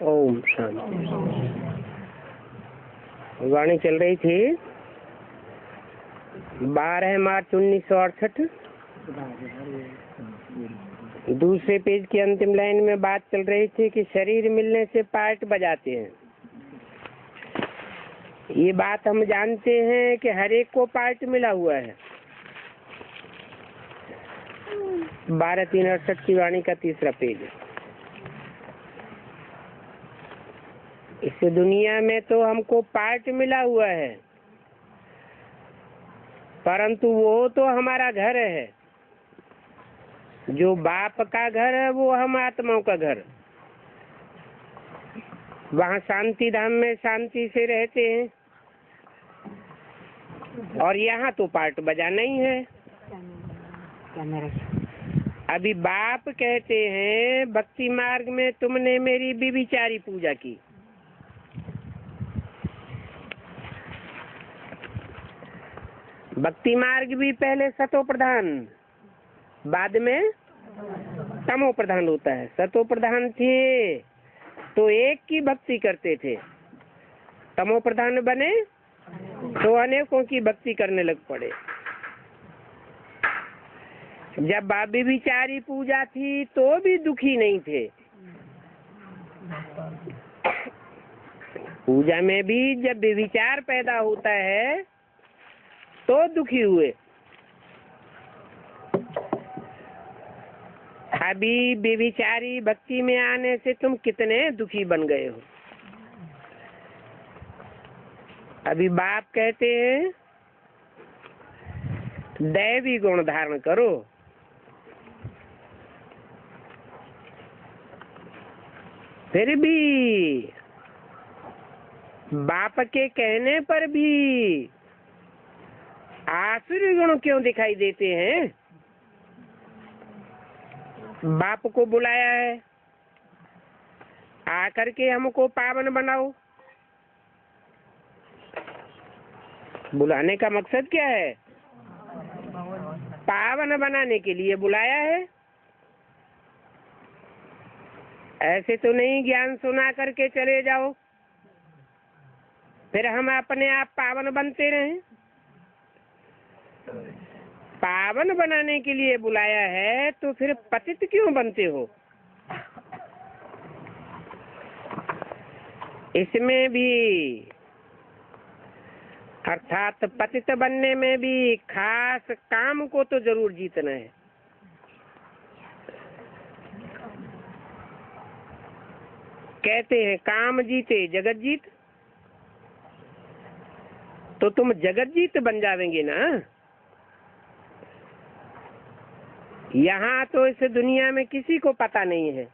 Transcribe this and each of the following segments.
ओम शांति। वाणी चल रही थी 12 मार्च 1968। दूसरे पेज की अंतिम लाइन में बात चल रही थी कि शरीर मिलने से पार्ट बजाते हैं। ये बात हम जानते हैं कि हर एक को पार्ट मिला हुआ है। 12/3/68 की वाणी का तीसरा पेज। इस दुनिया में तो हमको पार्ट मिला हुआ है, परंतु वो तो हमारा घर है। जो बाप का घर है वो हम आत्माओं का घर। वहाँ शांति धाम में शांति से रहते हैं, और यहाँ तो पार्ट बजाना ही है। अभी बाप कहते हैं भक्ति मार्ग में तुमने मेरी व्यभिचारी पूजा की। भक्ति मार्ग भी पहले सतो प्रधान, बाद में तमो प्रधान होता है। सतो प्रधान थे तो एक की भक्ति करते थे, तमो प्रधान बने तो अनेकों की भक्ति करने लग पड़े। जब व्यभिचारी पूजा थी तो भी दुखी नहीं थे। पूजा में भी जब व्यभिचार पैदा होता है तो दुखी हुए। अभी बेविचारी भक्ति में आने से तुम कितने दुखी बन गए हो। अभी बाप कहते हैं दैवी गुण धारण करो, फिर भी बाप के कहने पर भी आसुरी गुण क्यों दिखाई देते हैं। बाप को बुलाया है, आकर के हमको पावन बनाओ। बुलाने का मकसद क्या है? पावन बनाने के लिए बुलाया है। ऐसे तो नहीं ज्ञान सुना करके चले जाओ फिर हम अपने आप पावन बनते रहें। पावन बनाने के लिए बुलाया है तो फिर पतित क्यों बनते हो? इसमें भी अर्थात पतित बनने में भी खास काम को तो जरूर जीतना है। कहते हैं काम जीते जगत जीत, तो तुम जगत जीत बन जावेंगे ना। यहाँ तो इस दुनिया में किसी को पता नहीं है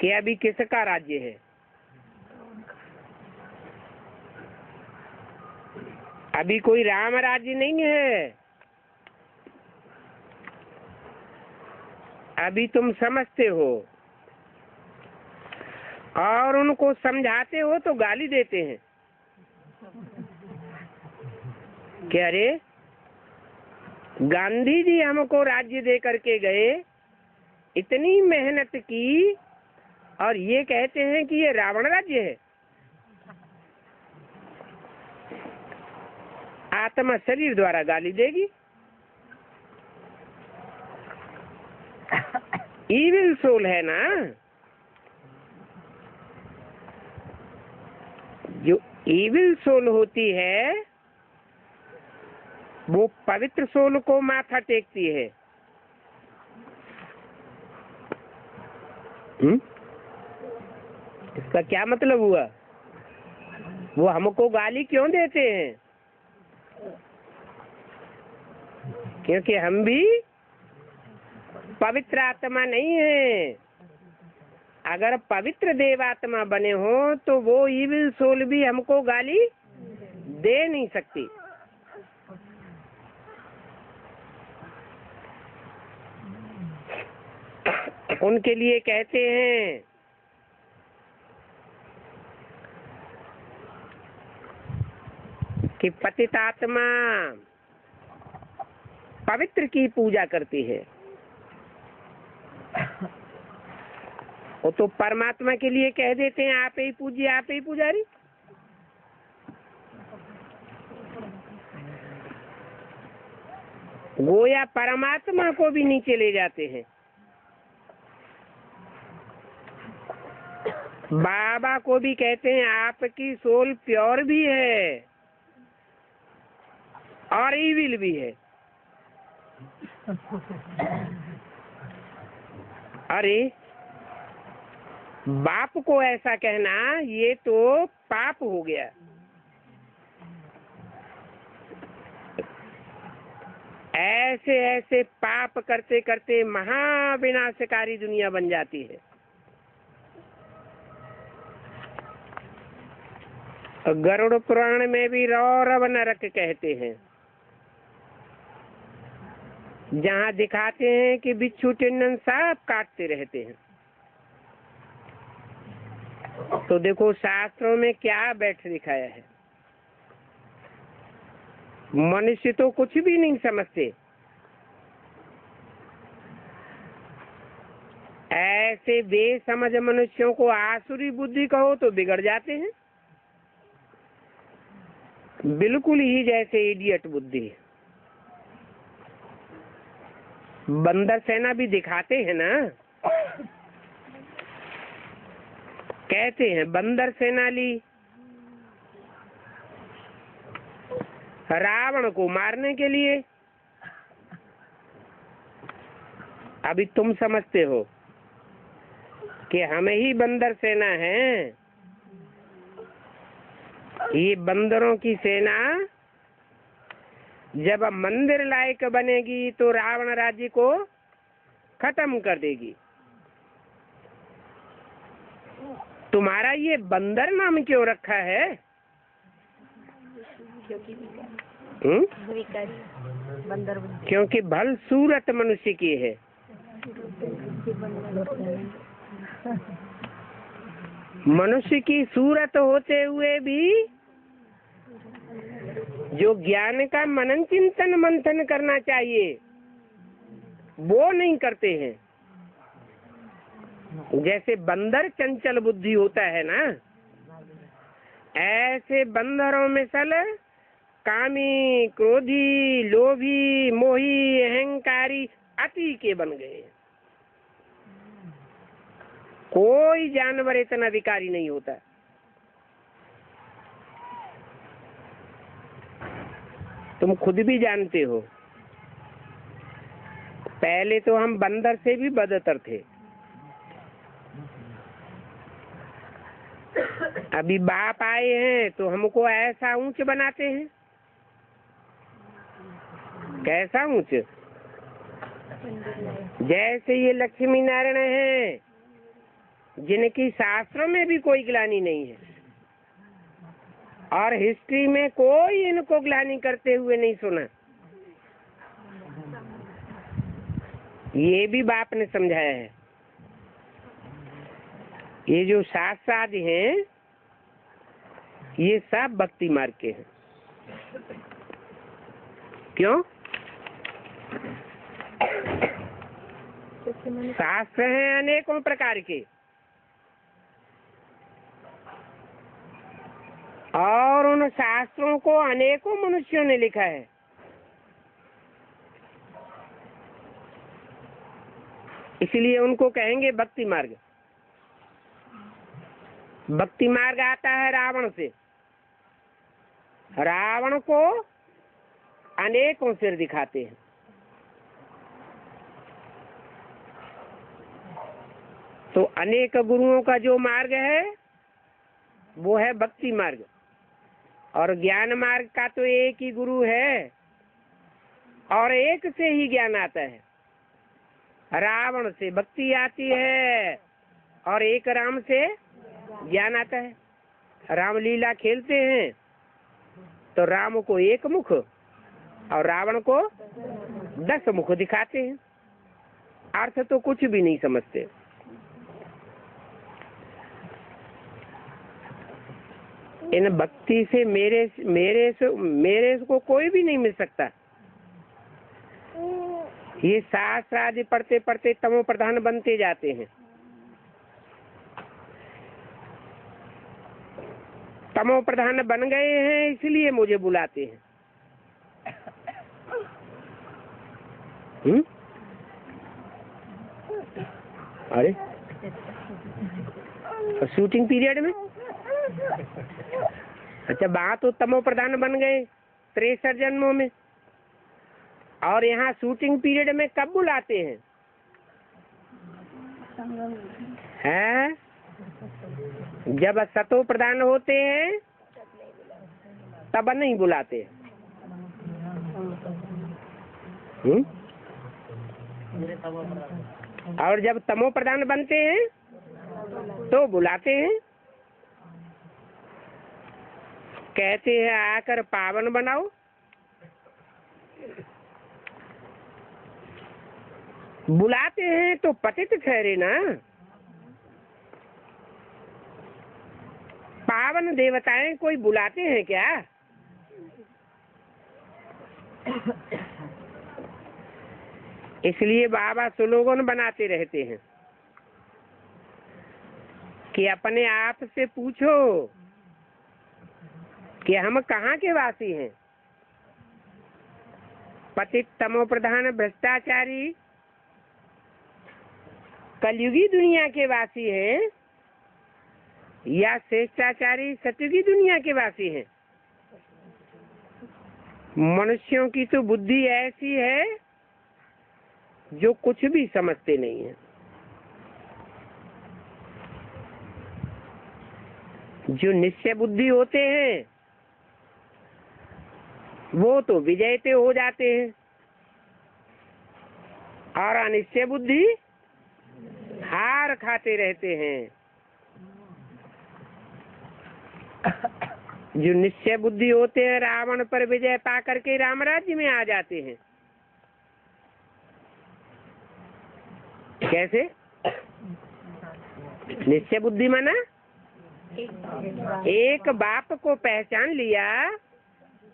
कि अभी किसका राज्य है। अभी कोई राम राज्य नहीं है। अभी तुम समझते हो और उनको समझाते हो तो गाली देते हैं कि अरे गांधी जी हमको राज्य दे करके गए, इतनी मेहनत की और ये कहते हैं कि ये रावण राज्य है। आत्मा शरीर द्वारा गाली देगी। ईविल सोल है ना, जो ईविल सोल होती है वो पवित्र सोल को माथा टेकती है। इसका क्या मतलब हुआ? वो हमको गाली क्यों देते हैं? क्योंकि हम भी पवित्र आत्मा नहीं है। अगर पवित्र देवात्मा बने हो तो वो ईविल सोल भी हमको गाली दे नहीं सकती। उनके लिए कहते हैं कि पतित आत्मा पवित्र की पूजा करती है। वो तो परमात्मा के लिए कह देते हैं आप ही पूजिए, आप ही पुजारी। गोया परमात्मा को भी नीचे ले जाते हैं। बाबा को भी कहते हैं आपकी सोल प्योर भी है और ईविल भी है। अरे बाप को ऐसा कहना ये तो पाप हो गया। ऐसे ऐसे पाप करते करते महाविनाशकारी दुनिया बन जाती है। गरुड़ पुराण में भी रौरव नरक कहते हैं, जहाँ दिखाते हैं कि बिच्छू टिंडन सांप काटते रहते हैं। तो देखो शास्त्रों में क्या बैठ दिखाया है। मनुष्य तो कुछ भी नहीं समझते। ऐसे बेसमझ मनुष्यों को आसुरी बुद्धि कहो तो बिगड़ जाते हैं, बिल्कुल ही जैसे इडियट बुद्धि। बंदर सेना भी दिखाते हैं ना, कहते हैं बंदर सेना ली रावण को मारने के लिए। अभी तुम समझते हो कि हमें ही बंदर सेना है। ये बंदरों की सेना जब मंदिर लायक बनेगी तो रावण राज्य को खत्म कर देगी। तुम्हारा ये बंदर नाम क्यों रखा है? बंदर क्योंकि भल सूरत मनुष्य की है। मनुष्य की सूरत होते हुए भी जो ज्ञान का मनन चिंतन मंथन करना चाहिए वो नहीं करते हैं। जैसे बंदर चंचल बुद्धि होता है ना, ऐसे बंदरों में सल कामी, क्रोधी, लोभी, मोही, अहंकारी, अति के बन गए। कोई जानवर इतना विकारी नहीं होता। तुम खुद भी जानते हो, पहले तो हम बंदर से भी बदतर थे। अभी बाप आए हैं तो हमको ऐसा ऊंच बनाते हैं। कैसा ऊंच? जैसे ये लक्ष्मी नारायण है जिनकी शास्त्रों में भी कोई ग्लानि नहीं है और हिस्ट्री में कोई इनको ग्लानि करते हुए नहीं सुना। ये भी बाप ने समझाया है। ये जो शास्त्रादि हैं ये सब भक्ति मार्ग के हैं। क्यों? शास्त्र हैं अनेकों प्रकार के और उन शास्त्रों को अनेकों मनुष्यों ने लिखा है। इसलिए उनको कहेंगे भक्ति मार्ग। भक्ति मार्ग आता है रावण से। रावण को अनेकों सिर दिखाते हैं। तो अनेक गुरुओं का जो मार्ग है वो है भक्ति मार्ग, और ज्ञान मार्ग का तो एक ही गुरु है और एक से ही ज्ञान आता है। रावण से भक्ति आती है और एक राम से ज्ञान आता है। रामलीला खेलते हैं तो राम को एक मुख और रावण को 10 मुख दिखाते हैं। अर्थ तो कुछ भी नहीं समझते। इन भक्ति से मेरे को कोई भी नहीं मिल सकता। ये शास्त्र आदि पढ़ते पढ़ते तमो प्रधान बनते जाते हैं। तमो प्रधान बन गए हैं इसलिए मुझे बुलाते हैं। अरे शूटिंग पीरियड में अच्छा वहां तो तमो प्रधान बन गए 63 जन्मों में, और यहाँ शूटिंग पीरियड में कब बुलाते हैं? हैं? जब सतो प्रधान होते हैं तब नहीं बुलाते। और जब तमो प्रधान बनते हैं तो बुलाते हैं। कहते हैं आकर पावन बनाओ। बुलाते हैं तो पतित ठहरे ना। पावन देवताएं कोई बुलाते हैं क्या? इसलिए बाबा स्लोगन बनाते रहते हैं कि अपने आप से पूछो कि हम कहाँ के वासी हैं। पतित तमो प्रधान भ्रष्टाचारी कलयुगी दुनिया के वासी हैं या श्रेष्ठाचारी सतयुगी दुनिया के वासी हैं? मनुष्यों की तो बुद्धि ऐसी है जो कुछ भी समझते नहीं है। जो निश्चय बुद्धि होते हैं वो तो विजयते हो जाते हैं, और अनिश्चय बुद्धि हार खाते रहते हैं। जो निश्चय बुद्धि होते हैं रावण पर विजय पा करके राम राज्य में आ जाते हैं। कैसे? निश्चय बुद्धि माना एक बाप को पहचान लिया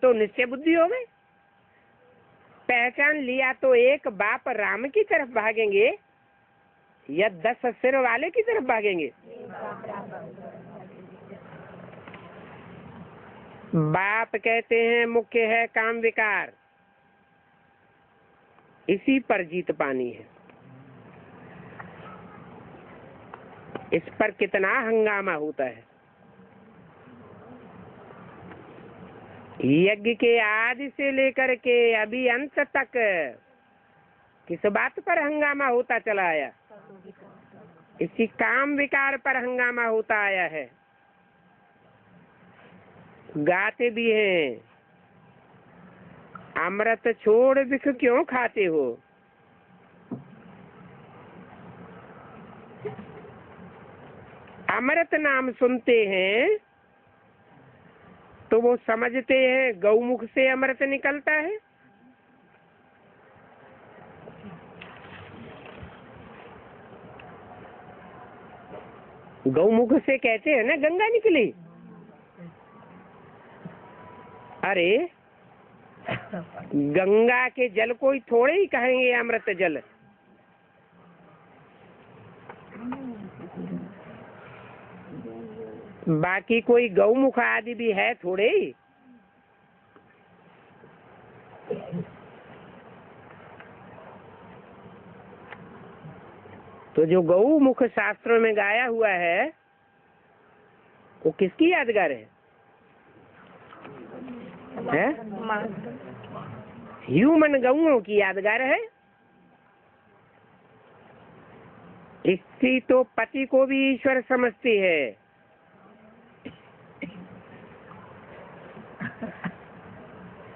तो निश्चय बुद्धि हो गई। पहचान लिया तो एक बाप राम की तरफ भागेंगे या 10 सिर वाले की तरफ भागेंगे? बाप कहते हैं मुख्य है काम विकार, इसी पर जीत पानी है। इस पर कितना हंगामा होता है। यज्ञ के आदि से लेकर के अभी अंत तक किस बात पर हंगामा होता चला आया? इसी काम विकार पर हंगामा होता आया है। गाते भी हैं, अमृत छोड़ विख क्यों खाते हो। अमृत नाम सुनते हैं तो वो समझते हैं गौमुख से अमृत निकलता है। गौमुख से कहते हैं ना गंगा निकली। अरे गंगा के जल को ही थोड़े ही कहेंगे अमृत जल। बाकी कोई गौमुख आदि भी है थोड़े ही। तो जो गौमुख शास्त्रों में गाया हुआ है वो किसकी यादगार है? ह्यूमन गौओं की यादगार है। स्त्री तो पति को भी ईश्वर समझती है।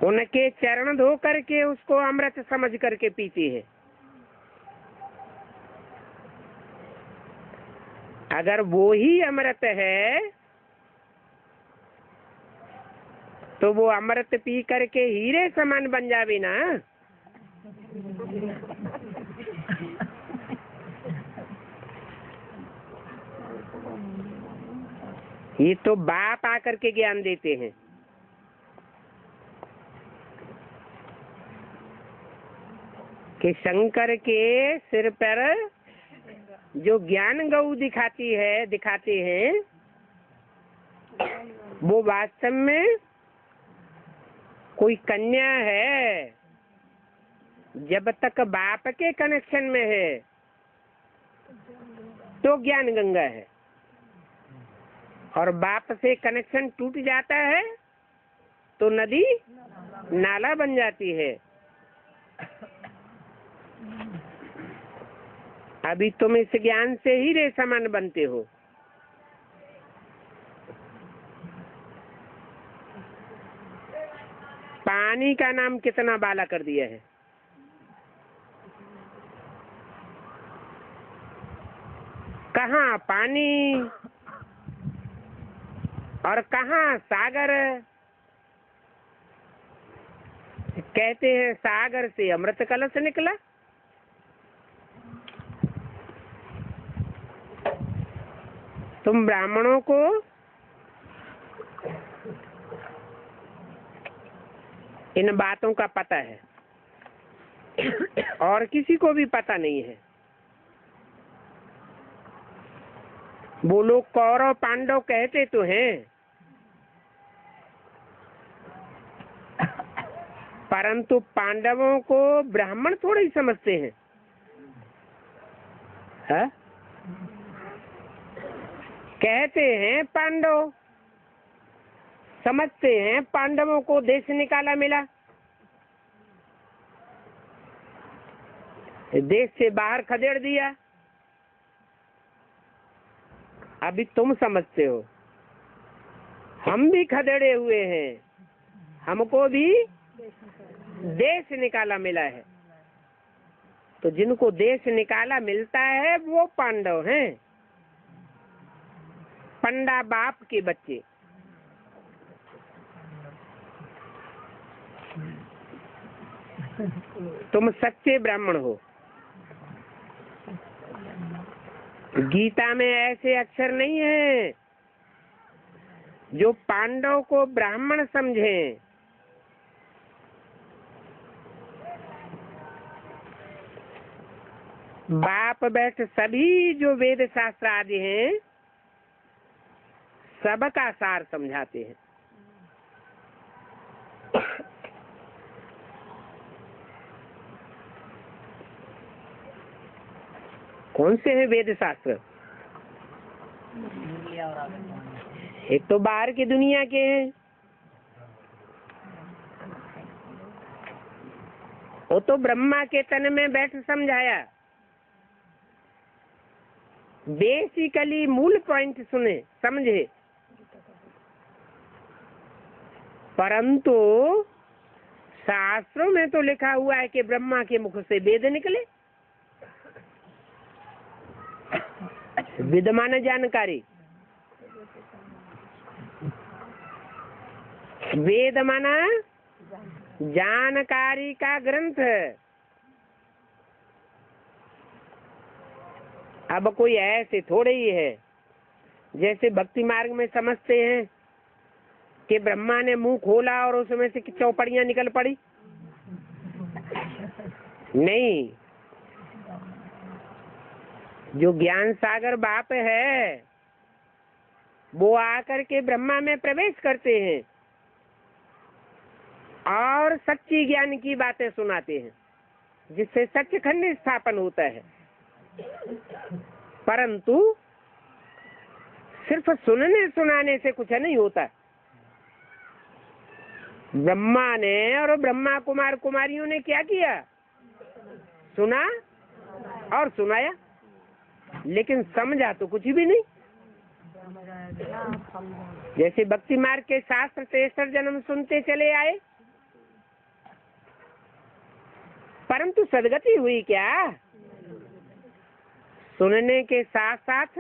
उनके चरण धो करके उसको अमृत समझ करके पीती है। अगर वो ही अमृत है तो वो अमृत पी करके हीरे समान बन जावे ना। ये तो बाप आकर के ज्ञान देते हैं। कि शंकर के सिर पर जो ज्ञान गौ दिखाते हैं वो वास्तव में कोई कन्या है। जब तक बाप के कनेक्शन में है तो ज्ञान गंगा है, और बाप से कनेक्शन टूट जाता है तो नदी नाला बन जाती है। अभी तुम इस ज्ञान से ही रे समान बनते हो। पानी का नाम कितना बाला कर दिया है। कहाँ पानी और कहाँ सागर। कहते हैं सागर से अमृत कलश निकला। तुम ब्राह्मणों को इन बातों का पता है और किसी को भी पता नहीं है। वो लोग कौरव पांडव कहते तो हैं, परंतु पांडवों को ब्राह्मण थोड़े ही समझते हैं। है? कहते हैं पांडव, समझते हैं पांडवों को देश निकाला मिला। देश से बाहर खदेड़ दिया। अभी तुम समझते हो, हम भी खदेड़े हुए हैं, हमको भी देश निकाला मिला है। तो जिनको देश निकाला मिलता है वो पांडव हैं, पंडा बाप के बच्चे। तुम सच्चे ब्राह्मण हो। गीता में ऐसे अक्षर नहीं है जो पांडव को ब्राह्मण समझे। बाप बैठ सभी जो वेद शास्त्र आदि हैं सबका सार समझाते हैं। कौन से हैं वेद शास्त्र? एक तो बाहर की दुनिया के हैं, वो तो ब्रह्मा के तन में बैठ समझाया। बेसिकली मूल पॉइंट सुने समझे, परंतु शास्त्रों में तो लिखा हुआ है कि ब्रह्मा के मुख से वेद निकले। विद्यमान जानकारी, वेद माना जानकारी का ग्रंथ। अब कोई ऐसे थोड़े ही है जैसे भक्ति मार्ग में समझते हैं कि ब्रह्मा ने मुंह खोला और उसमें से चौपड़ियां निकल पड़ी। नहीं, जो ज्ञान सागर बाप है वो आकर के ब्रह्मा में प्रवेश करते हैं और सच्ची ज्ञान की बातें सुनाते हैं, जिससे सच्चखंड स्थापन होता है। परंतु सिर्फ सुनने सुनाने से कुछ नहीं होता। ब्रह्मा ने और ब्रह्मा कुमार कुमारियों ने क्या किया? सुना और सुनाया, लेकिन समझा तो कुछ भी नहीं। जैसे भक्ति मार्ग के शास्त्र 63 जन्म सुनते चले आए, परंतु सदगति हुई क्या? सुनने के साथ साथ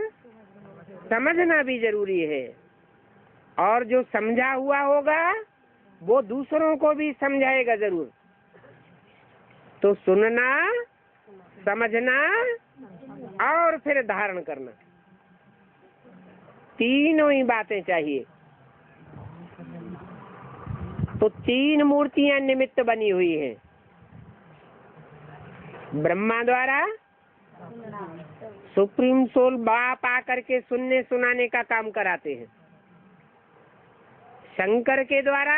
समझना भी जरूरी है, और जो समझा हुआ होगा वो दूसरों को भी समझाएगा जरूर। तो सुनना, समझना और फिर धारण करना, तीनों ही बातें चाहिए। तो 3 मूर्तियां निमित्त बनी हुई हैं। ब्रह्मा द्वारा सुप्रीम सोल बाप आकर के सुनने सुनाने का काम कराते हैं। शंकर के द्वारा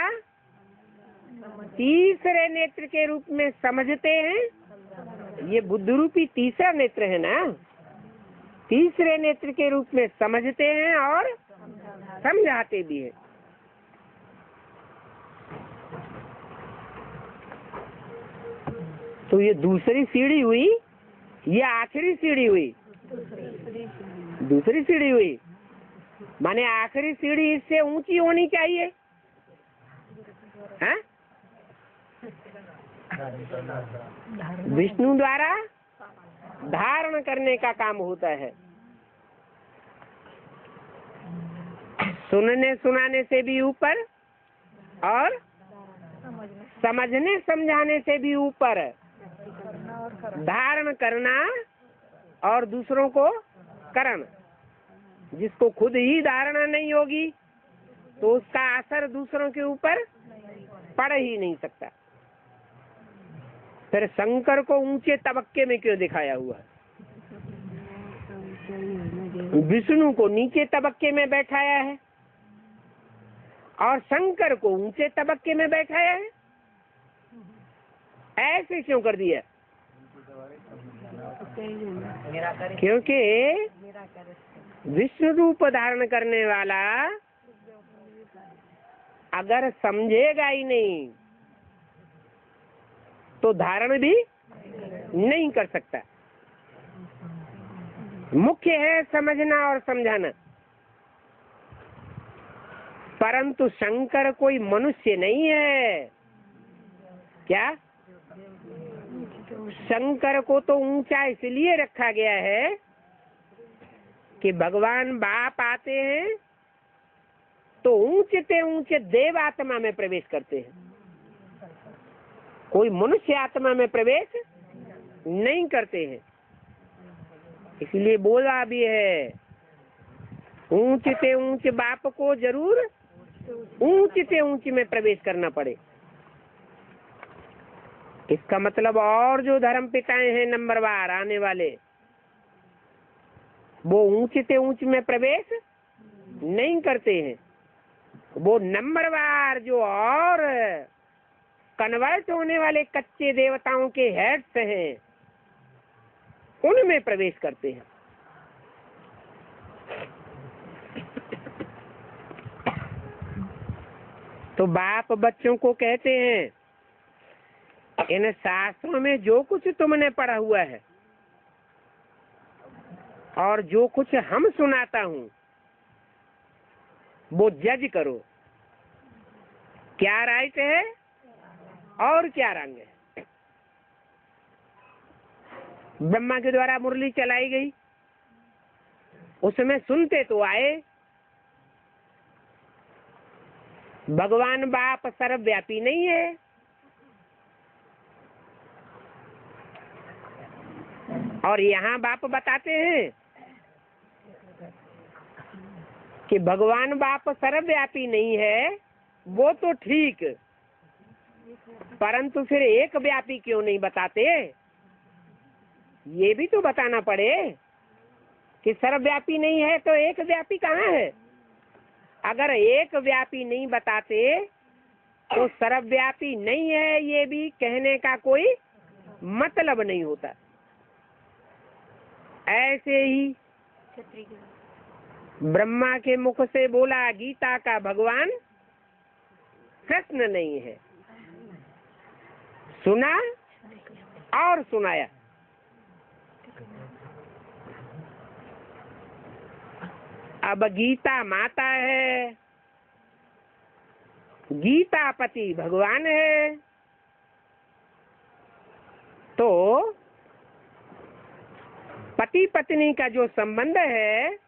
तीसरे नेत्र के रूप में समझते हैं। ये बुद्ध रूपी तीसरा नेत्र है ना, तीसरे नेत्र के रूप में समझते हैं और समझाते भी हैं। तो ये दूसरी सीढ़ी हुई, ये आखिरी सीढ़ी हुई। दूसरी सीढ़ी हुई माने आखिरी सीढ़ी इससे ऊंची होनी चाहिए। हाँ? विष्णु द्वारा धारण करने का काम होता है। सुनने सुनाने से भी ऊपर और समझने समझाने से भी ऊपर धारण करना और दूसरों को करण। जिसको खुद ही धारणा नहीं होगी तो उसका असर दूसरों के ऊपर पड़ ही नहीं सकता। फिर शंकर को ऊंचे तबक्के में क्यों दिखाया हुआ? विष्णु को नीचे तबक्के में बैठाया है और शंकर को ऊंचे तबक्के में बैठाया है। ऐसे क्यों कर दिया? क्योंकि विष्णु रूप धारण करने वाला अगर समझेगा ही नहीं तो धारण भी नहीं कर सकता। मुख्य है समझना और समझाना। परंतु शंकर कोई मनुष्य नहीं है। क्या? शंकर को तो ऊंचा इसलिए रखा गया है कि भगवान बाप आते हैं तो ऊंचे ऊंचे देव आत्मा में प्रवेश करते हैं, कोई मनुष्य आत्मा में प्रवेश नहीं करते हैं। इसलिए बोला भी है, ऊंचे ऊंचे बाप को जरूर ऊंचे ऊंचे में प्रवेश करना पड़े। इसका मतलब और जो धर्म पिताएं हैं नंबरवार आने वाले, वो ऊंचे ऊंचे में प्रवेश नहीं करते हैं। वो नंबरवार जो और कन्वर्ट होने वाले कच्चे देवताओं के हेड्स हैं, उनमें प्रवेश करते हैं। तो बाप बच्चों को कहते हैं, इन शास्त्रों में जो कुछ तुमने पढ़ा हुआ है और जो कुछ हम सुनाता हूँ, वो जज करो, क्या राइट है और क्या रंग है। ब्रह्मा के द्वारा मुरली चलाई गई, उसमें सुनते तो आए, भगवान बाप सर्वव्यापी नहीं है। और यहाँ बाप बताते हैं कि भगवान बाप सर्वव्यापी नहीं है, वो तो ठीक, परंतु फिर एक व्यापी क्यों नहीं बताते? ये भी तो बताना पड़े कि सर्वव्यापी नहीं है तो एक व्यापी कहाँ है। अगर एक व्यापी नहीं बताते तो सर्वव्यापी नहीं है ये भी कहने का कोई मतलब नहीं होता। ऐसे ही ब्रह्मा के मुख से बोला गीता का भगवान कृष्ण नहीं है, सुना और सुनाया। अब गीता माता है, गीता पति भगवान है, तो पति पत्नी का जो संबंध है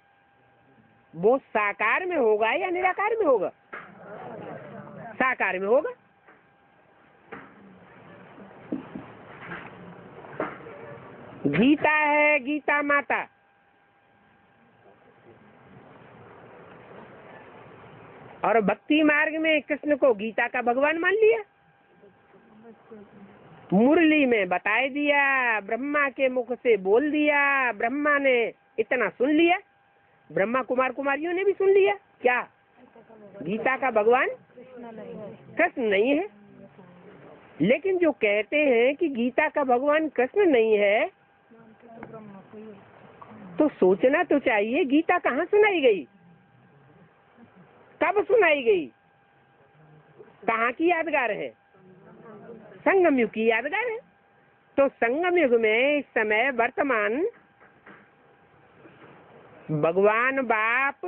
वो साकार में होगा या निराकार में होगा? साकार में होगा। गीता है, गीता माता, और भक्ति मार्ग में कृष्ण को गीता का भगवान मान लिया। मुरली में बताए दिया, ब्रह्मा के मुख से बोल दिया, ब्रह्मा ने इतना सुन लिया, ब्रह्मा कुमार कुमारियों ने भी सुन लिया। क्या गीता का भगवान कृष्ण नहीं है? लेकिन जो कहते हैं कि गीता का भगवान कृष्ण नहीं है, तो सोचना तो चाहिए गीता कहाँ सुनाई गई, कब सुनाई गई, कहाँ की यादगार है? संगम युग की यादगार है। तो संगम युग में इस समय वर्तमान भगवान बाप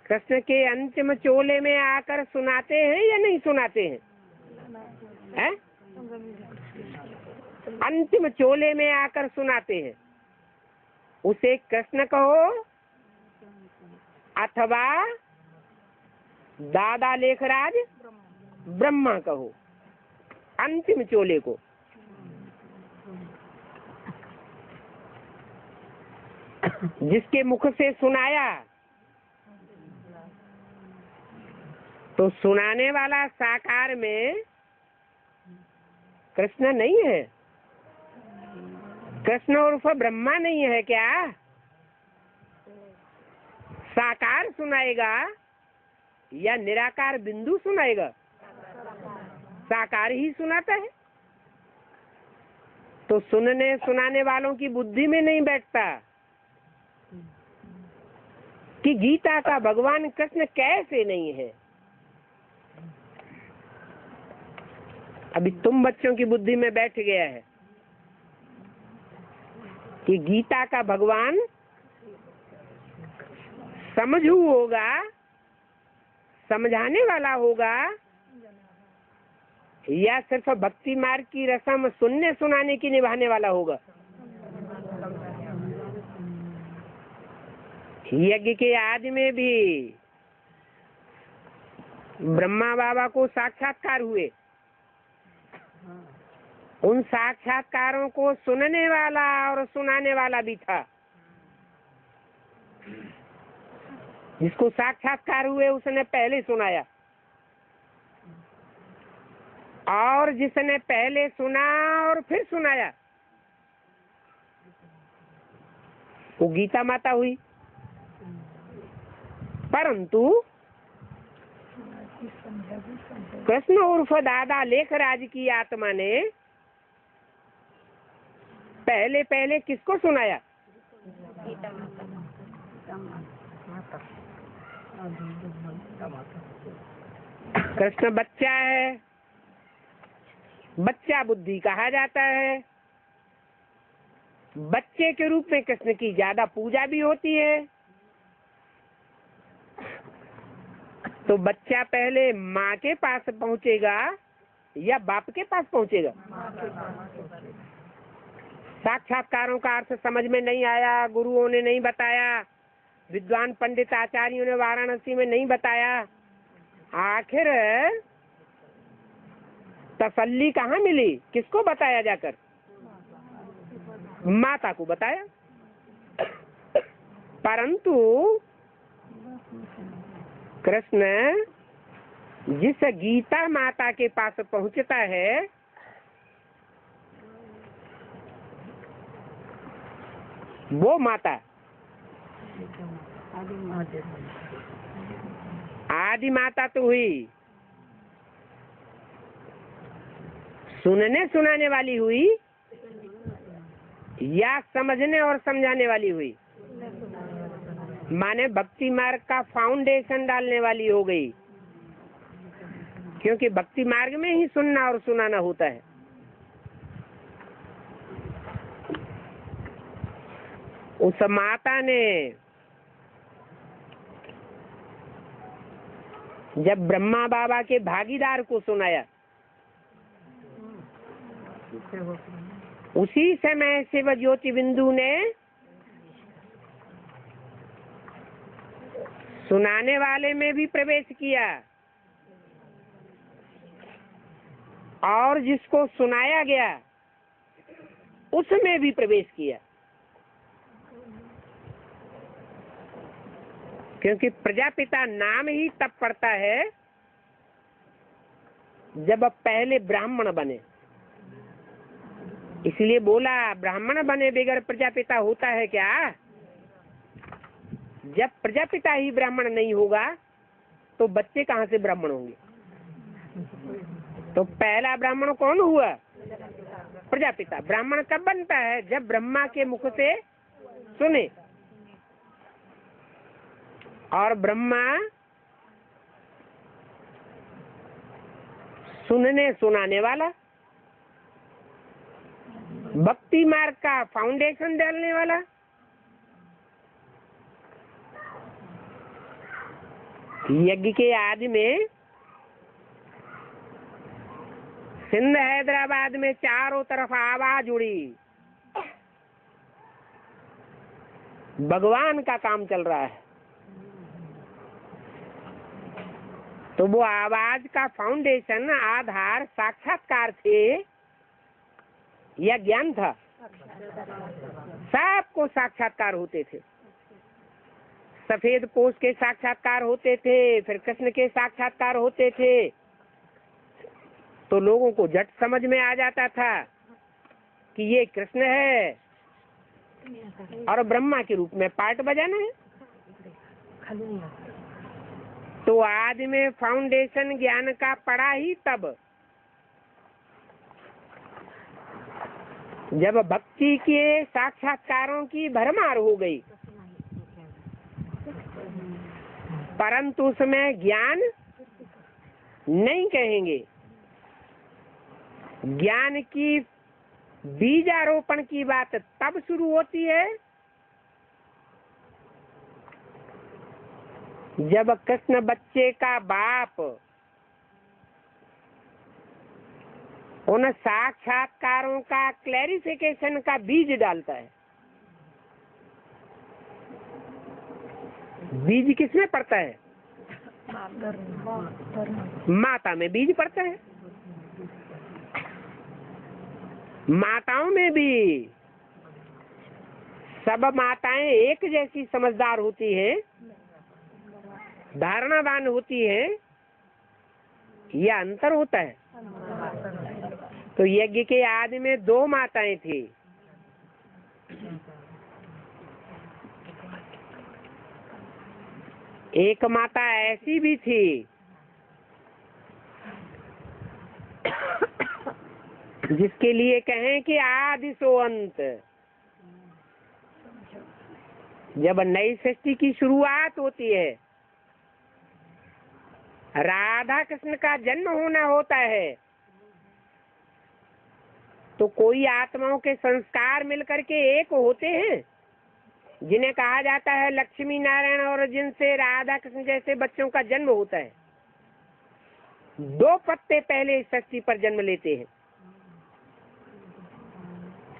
कृष्ण के अंतिम चोले में आकर सुनाते हैं या नहीं सुनाते हैं? हैं? अंतिम चोले में आकर सुनाते हैं। उसे कृष्ण कहो अथवा दादा लेखराज ब्रह्मा कहो, अंतिम चोले को। जिसके मुख से सुनाया, तो सुनाने वाला साकार में कृष्ण नहीं है, कृष्ण उर्फ ब्रह्मा नहीं है। क्या साकार सुनाएगा या निराकार बिंदु सुनाएगा? साकार ही सुनाता है। तो सुनने सुनाने वालों की बुद्धि में नहीं बैठता कि गीता का भगवान कृष्ण कैसे नहीं है। अभी तुम बच्चों की बुद्धि में बैठ गया है कि गीता का भगवान समझू होगा, समझाने वाला होगा, या सिर्फ भक्ति मार्ग की रस्म सुनने सुनाने की निभाने वाला होगा। यज्ञ के आदि में भी ब्रह्मा बाबा को साक्षात्कार हुए, उन साक्षात्कारों को सुनने वाला और सुनाने वाला भी था। जिसको साक्षात्कार हुए उसने पहले सुनाया, और जिसने पहले सुना और फिर सुनाया वो गीता माता हुई। परंतु कृष्ण उर्फ दादा लेखराज की आत्मा ने पहले पहले किसको सुनाया? कृष्ण बच्चा है, बच्चा बुद्धि कहा जाता है। बच्चे के रूप में कृष्ण की ज्यादा पूजा भी होती है। तो बच्चा पहले माँ के पास पहुँचेगा या बाप के पास पहुँचेगा? साक्षात्कारों का अर्थ समझ में नहीं आया, गुरुओं ने नहीं बताया, विद्वान पंडित आचार्यों ने वाराणसी में नहीं बताया। आखिर तसल्ली कहाँ मिली? किसको बताया जाकर? माता को बताया। परंतु कृष्ण जिस गीता माता के पास पहुंचता है वो माता आदि माता तो हुई, सुनने सुनाने वाली हुई या समझने और समझाने वाली हुई? माने भक्ति मार्ग का फाउंडेशन डालने वाली हो गई, क्योंकि भक्ति मार्ग में ही सुनना और सुनाना होता है। उस माता ने जब ब्रह्मा बाबा के भागीदार को सुनाया, उसी समय शिव ज्योति बिंदु ने सुनाने वाले में भी प्रवेश किया और जिसको सुनाया गया उसमें भी प्रवेश किया। क्योंकि प्रजापिता नाम ही तब पड़ता है जब पहले ब्राह्मण बने। इसलिए बोला ब्राह्मण बने बगैर प्रजापिता होता है क्या? जब प्रजापिता ही ब्राह्मण नहीं होगा तो बच्चे कहाँ से ब्राह्मण होंगे? तो पहला ब्राह्मण कौन हुआ? प्रजापिता। ब्राह्मण कब बनता है? जब ब्रह्मा के मुख से सुने, और ब्रह्मा सुनने सुनाने वाला, भक्ति मार्ग का फाउंडेशन डालने वाला। यज्ञ के आदि में सिंध हैदराबाद में चारों तरफ आवाज उड़ी, भगवान का काम चल रहा है। तो वो आवाज का फाउंडेशन आधार साक्षात्कार थे या ज्ञान था? सबको साक्षात्कार होते थे। सफेद पोष के साक्षात्कार होते थे, फिर कृष्ण के साक्षात्कार होते थे। तो लोगों को झट समझ में आ जाता था कि ये कृष्ण है और ब्रह्मा के रूप में पार्ट बजाना है। तो आज में फाउंडेशन ज्ञान का पड़ा ही तब जब भक्ति के साक्षात्कारों की भरमार हो गई, परंतु उसमें ज्ञान नहीं कहेंगे। ज्ञान की बीजारोपण की बात तब शुरू होती है जब कृष्ण बच्चे का बाप उन साक्षात्कारों का क्लैरिफिकेशन का बीज डालता है। बीज किसमें पड़ता है? माता में बीज पड़ता है। माताओं में भी सब माताएं एक जैसी समझदार होती हैं, धारणावान होती हैं, यह अंतर होता है। तो यज्ञ के आदि में 2 माताएं थी। एक माता ऐसी भी थी जिसके लिए कहें कि आदि सो अंत। जब नई सृष्टि की शुरुआत होती है, राधा कृष्ण का जन्म होना होता है, तो कोई आत्माओं के संस्कार मिलकर के एक होते हैं जिन्हें कहा जाता है लक्ष्मी नारायण, और जिनसे राधा कृष्ण जैसे बच्चों का जन्म होता है। 2 पत्ते पहले इस सृष्टि पर जन्म लेते हैं,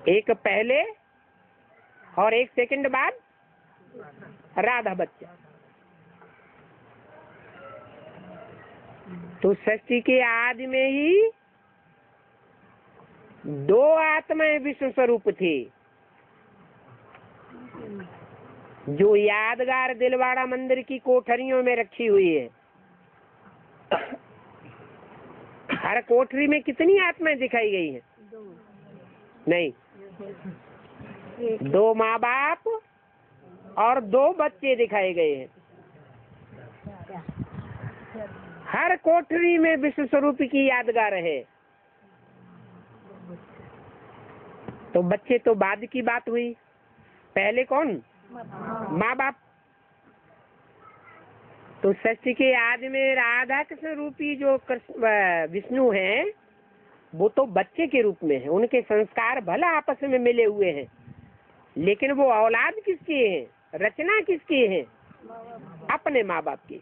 एक पहले और 1 सेकंड बाद राधा बच्चा। तो सृष्टि के आदि में ही 2 आत्माएं विष्णु स्वरूप थी, जो यादगार दिलवाड़ा मंदिर की कोठरियों में रखी हुई है। हर कोठरी में कितनी आत्माएं दिखाई गई हैं? नहीं, 2 माँ बाप और 2 बच्चे दिखाए गए हैं। हर कोठरी में विश्व स्वरूप की यादगार है। तो बच्चे तो बाद की बात हुई, पहले कौन? माँ बाप। तो सृष्टि के आदि में राधा कृष्ण रूपी जो विष्णु हैं, वो तो बच्चे के रूप में है। उनके संस्कार भला आपस में मिले हुए हैं, लेकिन वो औलाद किसकी है? रचना किसकी है? अपने माँ बाप की।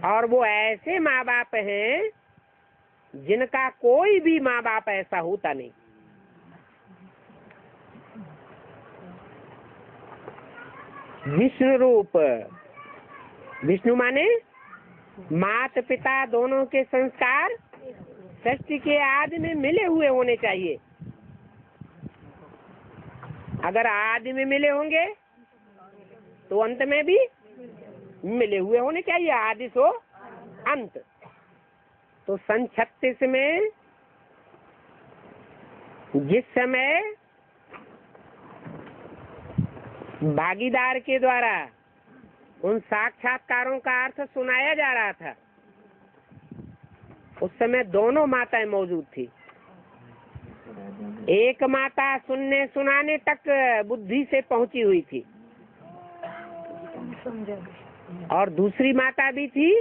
और वो ऐसे माँ बाप हैं जिनका कोई भी माँ बाप ऐसा होता नहीं। विष्णु रूप, विष्णु माने माता पिता दोनों के संस्कार सृष्टि के आदि में मिले हुए होने चाहिए। अगर आदि में मिले होंगे तो अंत में भी मिले हुए होने चाहिए, आदि सो अंत। तो सन 36 में जिस समय भागीदार के द्वारा उन साक्षात्कारों का अर्थ सुनाया जा रहा था, उस समय दोनों माताएं मौजूद थी। एक माता सुनने सुनाने तक बुद्धि से पहुंची हुई थी, और दूसरी माता भी थी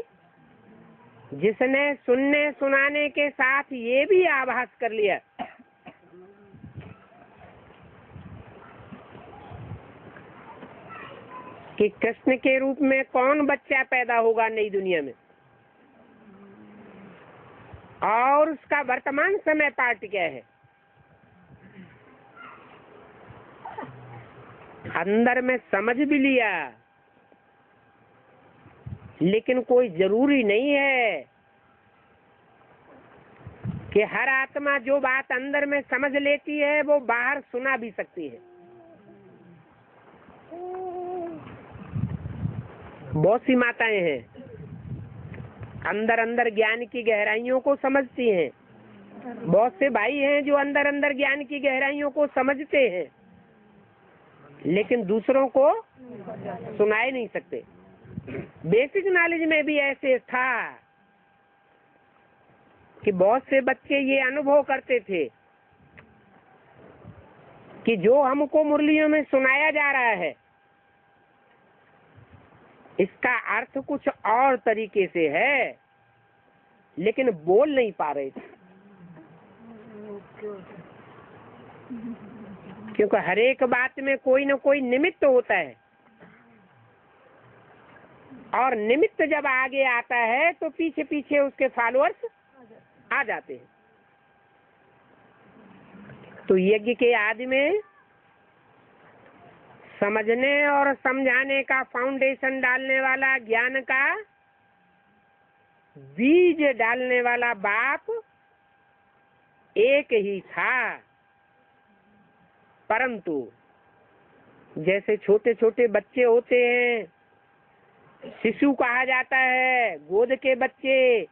जिसने सुनने सुनाने के साथ ये भी आभास कर लिया कि कृष्ण के रूप में कौन बच्चा पैदा होगा नई दुनिया में, और उसका वर्तमान समय पार्ट क्या है। अंदर में समझ भी लिया, लेकिन कोई जरूरी नहीं है कि हर आत्मा जो बात अंदर में समझ लेती है वो बाहर सुना भी सकती है। बहुत सी माताएं हैं अंदर अंदर ज्ञान की गहराइयों को समझती हैं, बहुत से भाई हैं जो अंदर अंदर ज्ञान की गहराइयों को समझते हैं, लेकिन दूसरों को सुनाए नहीं सकते। बेसिक नॉलेज में भी ऐसे था कि बहुत से बच्चे ये अनुभव करते थे कि जो हमको मुरलियों में सुनाया जा रहा है इसका अर्थ कुछ और तरीके से है, लेकिन बोल नहीं पा रहे थे। क्योंकि हर एक बात में कोई न कोई निमित्त होता है, और निमित्त जब आगे आता है तो पीछे पीछे उसके फॉलोअर्स आ जाते हैं। तो यज्ञ के आदि में समझने और समझाने का फाउंडेशन डालने वाला, ज्ञान का बीज डालने वाला बाप एक ही था। परंतु जैसे छोटे छोटे बच्चे होते हैं, शिशु कहा जाता है, गोद के बच्चे,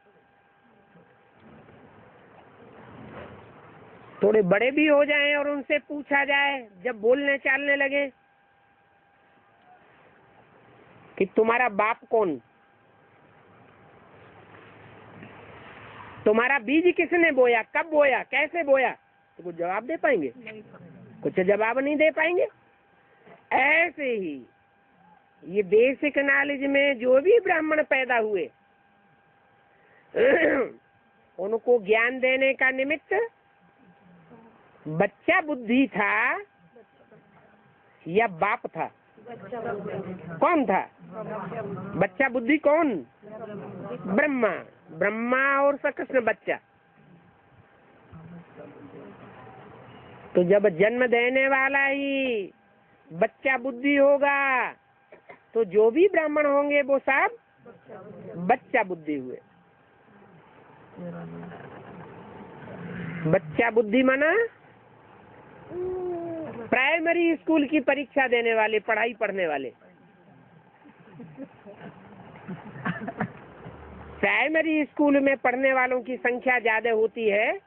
थोड़े बड़े भी हो जाएं और उनसे पूछा जाए जब बोलने चालने लगे कि तुम्हारा बाप कौन, तुम्हारा बीज किसने बोया, कब बोया, कैसे बोया, तो कुछ जवाब दे पाएंगे? कुछ जवाब नहीं दे पाएंगे। ऐसे ही ये बेसिक नॉलेज में जो भी ब्राह्मण पैदा हुए उनको ज्ञान देने का निमित्त बच्चा बुद्धि था या बाप था? कौन था बच्चा बुद्धि? कौन? ब्रह्मा। ब्रह्मा और कृष्ण बच्चा। तो जब जन्म देने वाला ही बच्चा बुद्धि होगा तो जो भी ब्राह्मण होंगे वो सब बच्चा बुद्धि हुए। बच्चा बुद्धि माना प्राइमरी स्कूल की परीक्षा देने वाले, पढ़ाई पढ़ने वाले। प्राइमरी स्कूल में पढ़ने वालों की संख्या ज्यादा होती है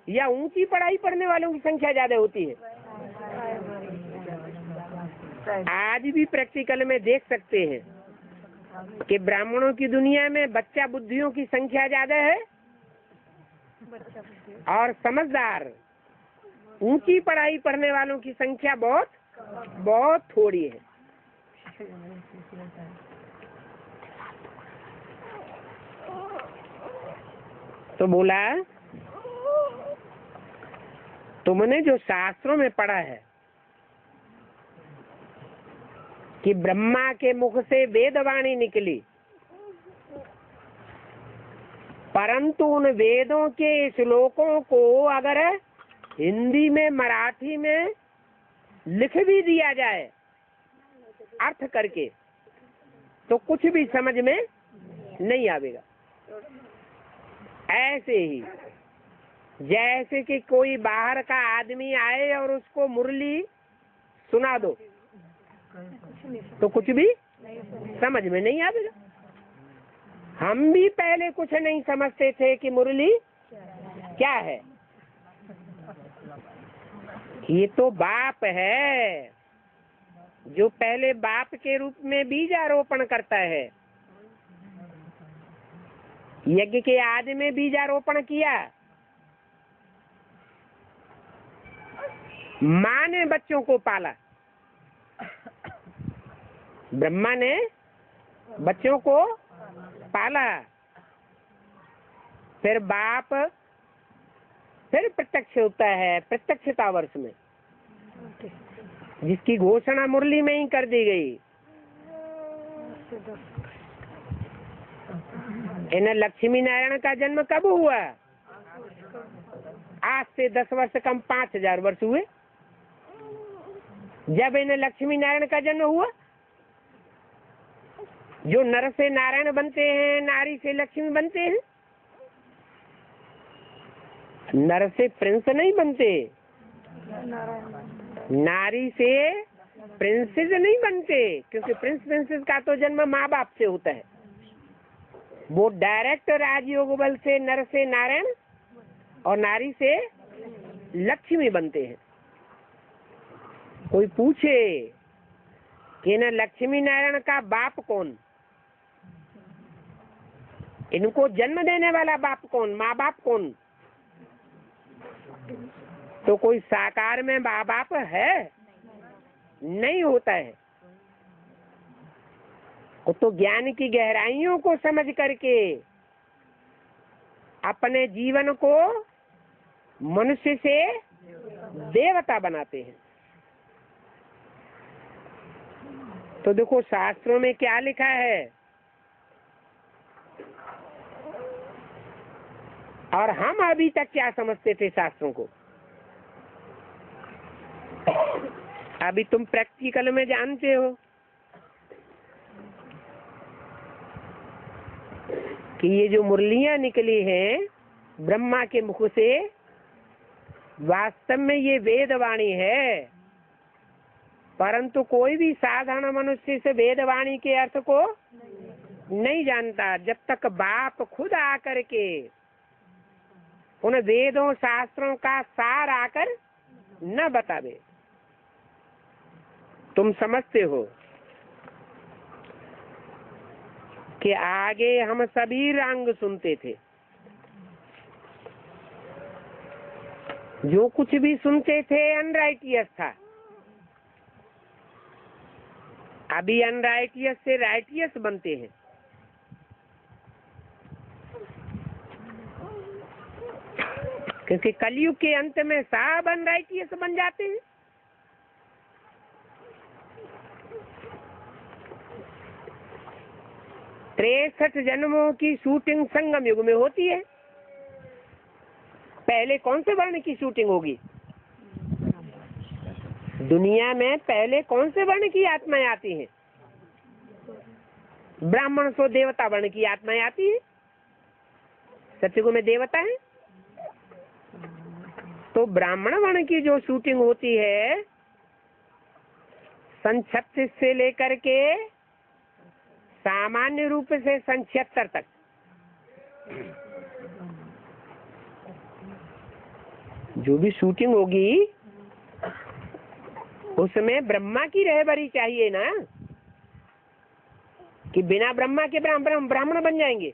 या ऊंची पढ़ाई पढ़ने वालों की संख्या ज्यादा होती है? आज भी प्रैक्टिकल में देख सकते हैं कि ब्राह्मणों की दुनिया में बच्चा बुद्धियों की संख्या ज्यादा है और समझदार ऊंची पढ़ाई पढ़ने वालों की संख्या बहुत बहुत थोड़ी है। तो बोला तुमने जो शास्त्रों में पढ़ा है कि ब्रह्मा के मुख से वेदवाणी निकली, परंतु उन वेदों के श्लोकों को अगर हिंदी में, मराठी में लिख भी दिया जाए अर्थ करके तो कुछ भी समझ में नहीं आवेगा। ऐसे ही जैसे कि कोई बाहर का आदमी आए और उसको मुरली सुना दो तो कुछ भी समझ में नहीं आवेगा। हम भी पहले कुछ नहीं समझते थे कि मुरली क्या है। ये तो बाप है जो पहले बाप के रूप में बीजारोपण करता है। यज्ञ के आदि में बीजारोपण किया, माँ ने बच्चों को पाला, ब्रह्मा ने बच्चों को पाला, फिर बाप फिर प्रत्यक्ष होता है प्रत्यक्षता वर्ष में, जिसकी घोषणा मुरली में ही कर दी गई। इन्हें लक्ष्मी नारायण का जन्म कब हुआ? आज से 10 वर्ष कम 5000 वर्ष हुए जब इन्हें लक्ष्मी नारायण का जन्म हुआ। जो नर से नारायण बनते हैं, नारी से लक्ष्मी बनते हैं। नर से प्रिंस नहीं बनते, नारी से प्रिंसेस नहीं बनते, क्योंकि प्रिंस प्रिंसेस का तो जन्म माँ बाप से होता है। वो डायरेक्ट राजयोग बल से नर से नारायण और नारी से लक्ष्मी बनते हैं। कोई पूछे कि न लक्ष्मी नारायण का बाप कौन, इनको जन्म देने वाला बाप कौन, माँ बाप कौन, तो कोई साकार में माँ बाप है? नहीं होता है। वो तो ज्ञान की गहराइयों को समझ करके अपने जीवन को मनुष्य से देवता बनाते हैं। तो देखो शास्त्रों में क्या लिखा है, और हम अभी तक क्या समझते थे शास्त्रों को। अभी तुम प्रैक्टिकल में जानते हो कि ये जो मुरलियां निकली हैं ब्रह्मा के मुख से, वास्तव में ये वेदवाणी है, परंतु कोई भी साधारण मनुष्य से वेदवाणी के अर्थ को नहीं जानता जब तक बाप खुद आकर के उन वेदों शास्त्रों का सार आकर न बतावे। तुम समझते हो कि आगे हम सभी रंग सुनते थे, जो कुछ भी सुनते थे अनराइटियस था। अभी अनराइटियस से राइटियस बनते हैं। क्योंकि कलयुग के अंत में सब अनराइटियस बन जाते हैं। तिरसठ जन्मों की शूटिंग संगम युग में होती है। पहले कौन से वर्ण की शूटिंग होगी दुनिया में? पहले कौन से वर्ण की आत्माएं आती हैं? ब्राह्मण सो देवता वर्ण की आत्माएं आती है। सत्ययुग में देवता है। तो ब्राह्मण वर्ण की जो शूटिंग होती है सन 36 से लेकर के सामान्य रूप से सन 76 तक, जो भी शूटिंग होगी उसमें ब्रह्मा की रहबरी चाहिए ना, कि बिना ब्रह्मा के ब्राह्मण बन जाएंगे।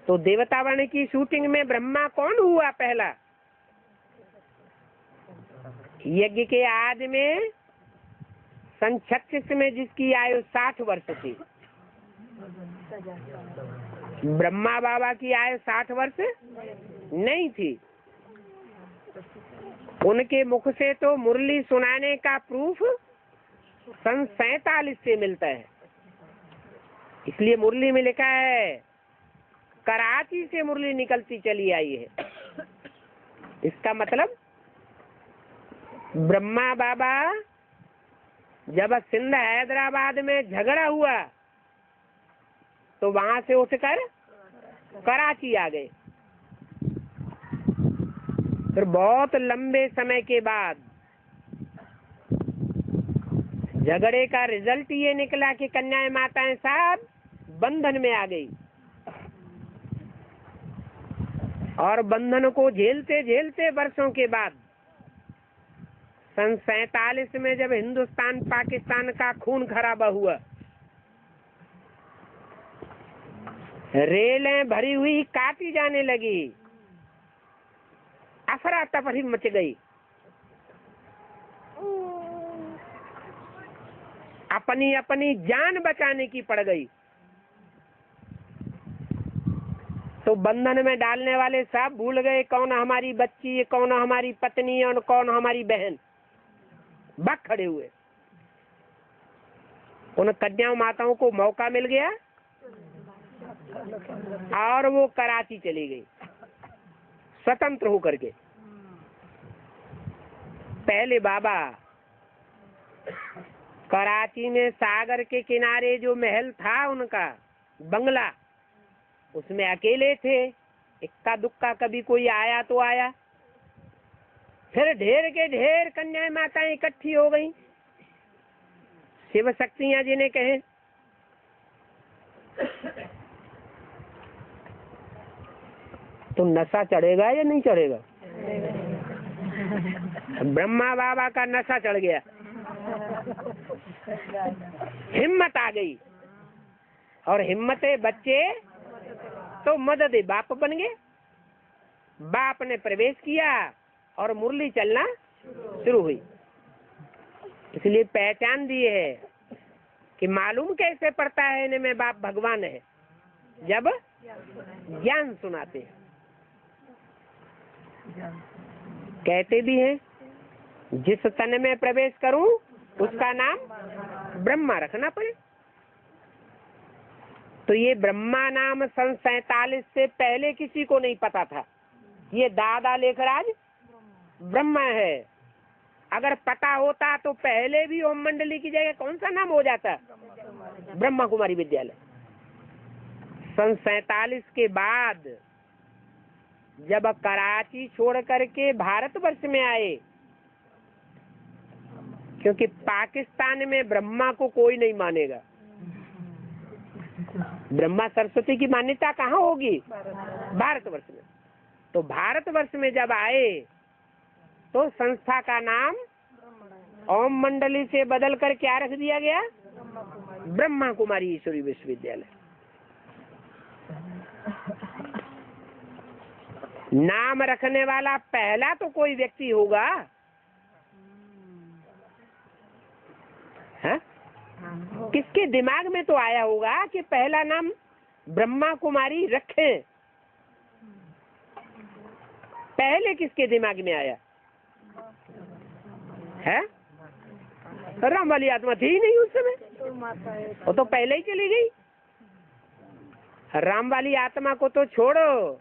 तो देवता वर्ण की शूटिंग में ब्रह्मा कौन हुआ पहला? यज्ञ के आदि में सन 36 में जिसकी आयु 60 वर्ष थी, ब्रह्मा बाबा की आयु 60 वर्ष नहीं थी। उनके मुख से तो मुरली सुनाने का प्रूफ सन 47 से मिलता है। इसलिए मुरली में लिखा है कराची से मुरली निकलती चली आई है। इसका मतलब ब्रह्मा बाबा जब सिंध हैदराबाद में झगड़ा हुआ तो वहां से उठकर कराची आ गए। फिर बहुत लंबे समय के बाद झगड़े का रिजल्ट ये निकला कि कन्याएं माताएं सब बंधन में आ गई, और बंधन को झेलते झेलते वर्षों के बाद सन 47 में जब हिंदुस्तान पाकिस्तान का खून खराबा हुआ, रेलें भरी हुई काटी जाने लगी, अफरा तफरी मच गई, अपनी अपनी जान बचाने की पड़ गई। तो बंधन में डालने वाले सब भूल गए कौन हमारी बच्ची, कौन हमारी पत्नी और कौन हमारी बहन। बक खड़े हुए। उन कन्या माताओं को मौका मिल गया और वो कराची चली गई स्वतंत्र होकर के। पहले बाबा कराची में सागर के किनारे जो महल था उनका बंगला, उसमें अकेले थे। इक्का दुक्का कभी कोई आया तो आया। फिर ढेर के ढेर कन्याएं माताएं इकट्ठी हो गई, शिव शक्तियां जिन्हें कहें। तो नशा चढ़ेगा या नहीं चढ़ेगा? ब्रह्मा बाबा का नशा चढ़ गया, हिम्मत आ गई, और हिम्मते बच्चे तो मदद बाप बन गए। बाप ने प्रवेश किया और मुरली चलना शुरू हुई। इसलिए पहचान दी है कि मालूम कैसे पड़ता है इनमें बाप भगवान है, जब ज्ञान सुनाते हैं। कहते भी हैं जिस तन में प्रवेश करूं उसका नाम ब्रह्मा रखना पड़े। तो ये ब्रह्मा नाम सन 47 से पहले किसी को नहीं पता था। ये दादा लेखराज ब्रह्मा है। अगर पता होता तो पहले भी ओम मंडली की जगह कौन सा नाम हो जाता? ब्रह्मा कुमारी विद्यालय। सन 47 के बाद जब कराची छोड़ करके भारतवर्ष में आए, क्योंकि पाकिस्तान में ब्रह्मा को कोई नहीं मानेगा। ब्रह्मा सरस्वती की मान्यता कहाँ होगी? भारतवर्ष में। तो भारतवर्ष में जब आए तो संस्था का नाम ओम मंडली से बदल कर क्या रख दिया गया? ब्रह्मा कुमारी ईश्वरी विश्वविद्यालय। नाम रखने वाला पहला तो कोई व्यक्ति होगा, है? किसके दिमाग में तो आया होगा कि पहला नाम ब्रह्मा कुमारी रखें? पहले किसके दिमाग में आया है? राम वाली आत्मा थी ही नहीं उस समय, वो तो पहले ही चली गई। राम वाली आत्मा को तो छोड़ो,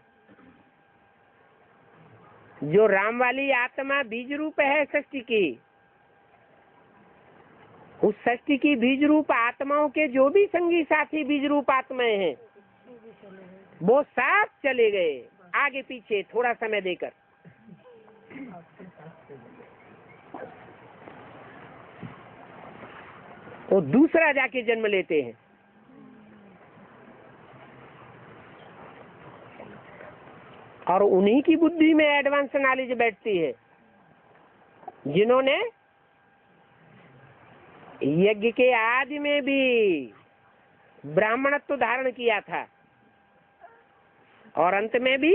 जो राम वाली आत्मा बीज रूप है षष्ठी की, उस षष्ठी की बीज रूप आत्माओं के जो भी संगी साथी बीज रूप आत्माएं हैं वो साथ चले गए आगे पीछे थोड़ा समय देकर। वो दूसरा जाके जन्म लेते हैं। और उन्हीं की बुद्धि में एडवांस नॉलेज बैठती है जिन्होंने यज्ञ के आदि में भी ब्राह्मणत्व धारण किया था और अंत में भी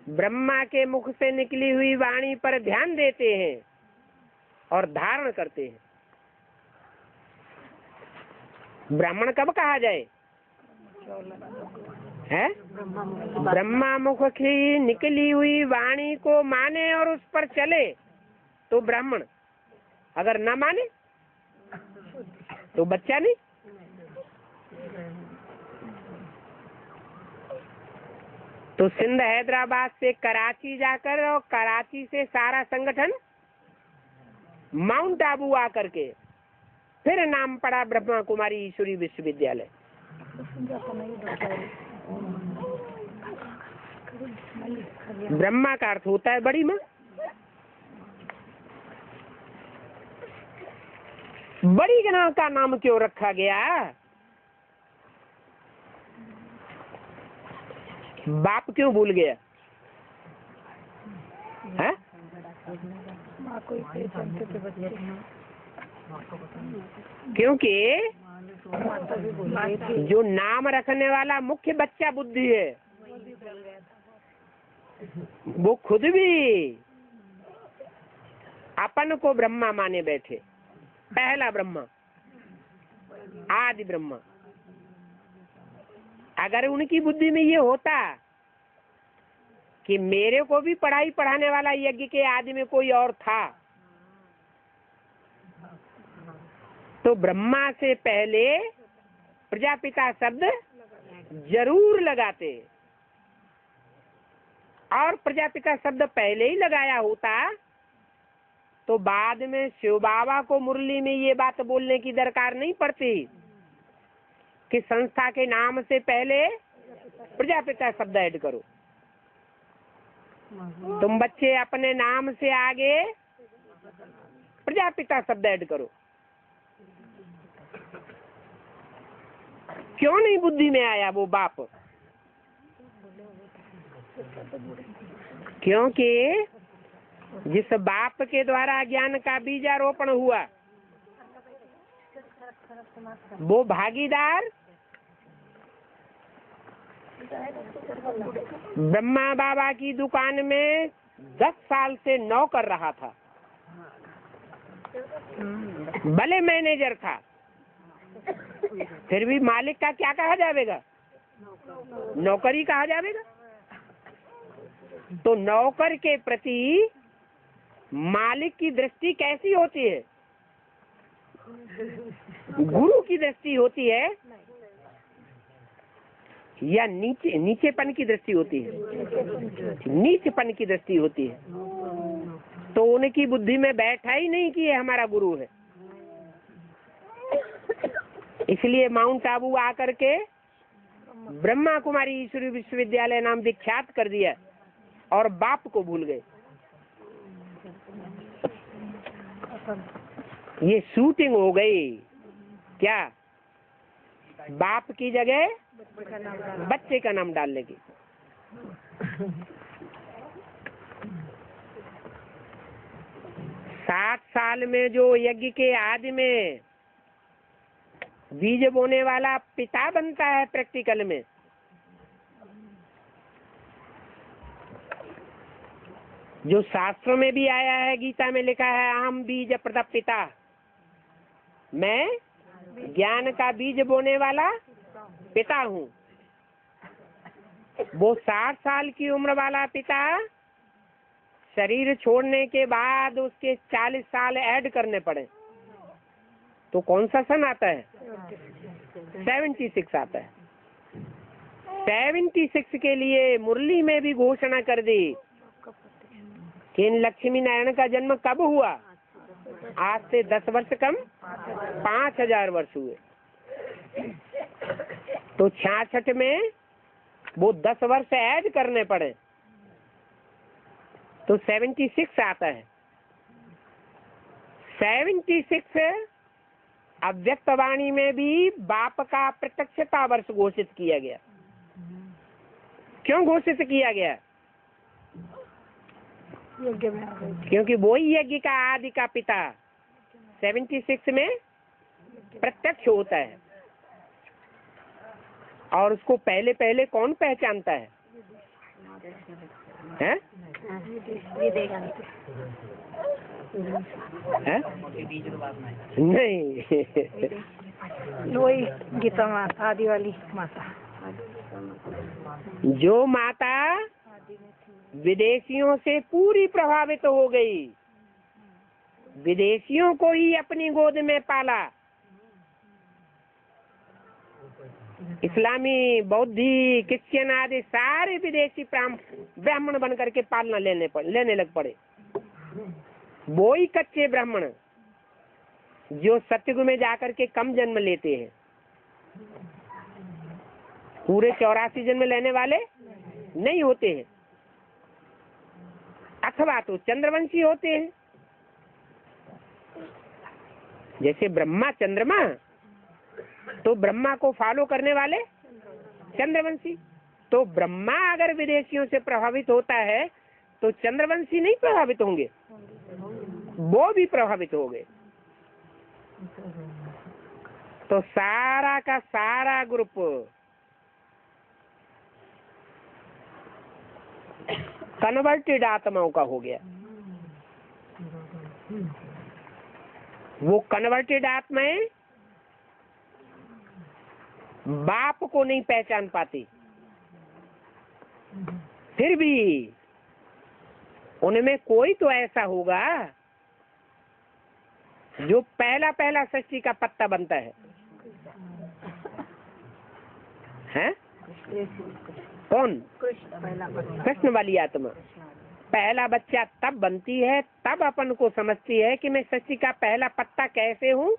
ब्रह्मा के मुख से निकली हुई वाणी पर ध्यान देते हैं और धारण करते हैं। ब्राह्मण कब कहा जाए? है? ब्रह्मा मुख की निकली हुई वाणी को माने और उस पर चले तो ब्राह्मण, अगर न माने तो बच्चा नहीं। तो सिंध हैदराबाद से कराची जाकर और कराची से सारा संगठन माउंट आबू आकर के फिर नाम पड़ा ब्रह्मा कुमारी ईश्वरी विश्वविद्यालय। ब्रह्मा का अर्थ होता है बड़ी माँ। बड़ी गणा का नाम क्यों रखा गया? बाप क्यों भूल गया है? क्योंकि जो नाम रखने वाला मुख्य बच्चा बुद्धि है वो खुद भी अपन को ब्रह्मा माने बैठे। पहला ब्रह्मा, आदि ब्रह्मा। अगर उनकी बुद्धि में ये होता कि मेरे को भी पढ़ाई पढ़ाने वाला यज्ञ के आदि में कोई और था तो ब्रह्मा से पहले प्रजापिता शब्द जरूर लगाते, और प्रजापिता शब्द पहले ही लगाया होता तो बाद में शिव बाबा को मुरली में ये बात बोलने की दरकार नहीं पड़ती कि संस्था के नाम से पहले प्रजापिता शब्द ऐड करो। तुम बच्चे अपने नाम से आगे प्रजापिता शब्द ऐड करो। क्यों नहीं बुद्धि में आया वो बाप? क्योंकि जिस बाप के द्वारा ज्ञान का बीजारोपण हुआ वो भागीदार ब्रह्मा बाबा की दुकान में 10 साल से नौकर रहा था, भले मैनेजर था, फिर भी मालिक का क्या कहा जाएगा? नौकरी कहा जाएगा। तो नौकर के प्रति मालिक की दृष्टि कैसी होती है? गुरु की दृष्टि होती है या नीचेपन की दृष्टि होती है? नीचपन की दृष्टि होती है। तो उनकी बुद्धि में बैठा ही नहीं कि ये हमारा गुरु है। इसलिए माउंट आबू आकर के ब्रह्मा कुमारी ईश्वरी विश्वविद्यालय नाम विख्यात कर दिया और बाप को भूल गए। ये शूटिंग हो गई। क्या? बाप की जगह बच्चे का नाम डाल लेगी। सात साल में जो यज्ञ के आदि में बीज बोने वाला पिता बनता है, प्रैक्टिकल में जो शास्त्रों में भी आया है, गीता में लिखा है, अहम बीज प्रदप पिता, मैं ज्ञान का बीज बोने वाला पिता हूँ। वो 60 साल की उम्र वाला पिता शरीर छोड़ने के बाद उसके 40 साल ऐड करने पड़े तो कौन सा सन आता है? 76 आता है। 76 के लिए मुरली में भी घोषणा कर दी कि इन लक्ष्मी नारायण का जन्म कब हुआ? आज से 10 वर्ष कम 5000 वर्ष हुए। तो 66 में वो 10 वर्ष ऐड करने पड़े तो 76 आता है। 76 अव्यक्त वाणी में भी बाप का प्रत्यक्षता वर्ष घोषित किया गया। क्यों घोषित किया गया? क्योंकि वो ही यज्ञ का आदि का पिता 76 में प्रत्यक्ष होता है। और उसको पहले पहले कौन पहचानता है? हैं? है? नहीं वही गीता माता आदि वाली माता, जो माता विदेशियों से पूरी प्रभावित हो गई, विदेशियों को ही अपनी गोद में पाला, इस्लामी, बौद्धि, क्रिश्चियन आदि सारे विदेशी ब्राह्मण बन करके पालना लेने लग पड़े। वो ही कच्चे ब्राह्मण जो सतयुग में जाकर के कम जन्म लेते हैं, पूरे 84 जन्म लेने वाले नहीं होते हैं, अथवा तो चंद्रवंशी होते हैं। जैसे ब्रह्मा चंद्रमा, तो ब्रह्मा को फॉलो करने वाले चंद्रवंशी। तो ब्रह्मा अगर विदेशियों से प्रभावित होता है तो चंद्रवंशी नहीं प्रभावित होंगे? वो भी प्रभावित हो गए। तो सारा का सारा ग्रुप कन्वर्टेड आत्माओं का हो गया। वो कन्वर्टेड आत्माएं बाप को नहीं पहचान पाती, फिर भी उनमें कोई तो ऐसा होगा जो पहला पहला सृष्टि का पत्ता बनता है। हैं? कौन? कृष्ण वाली आत्मा पहला बच्चा तब बनती है, तब अपन को समझती है कि मैं सृष्टि का पहला पत्ता कैसे हूँ,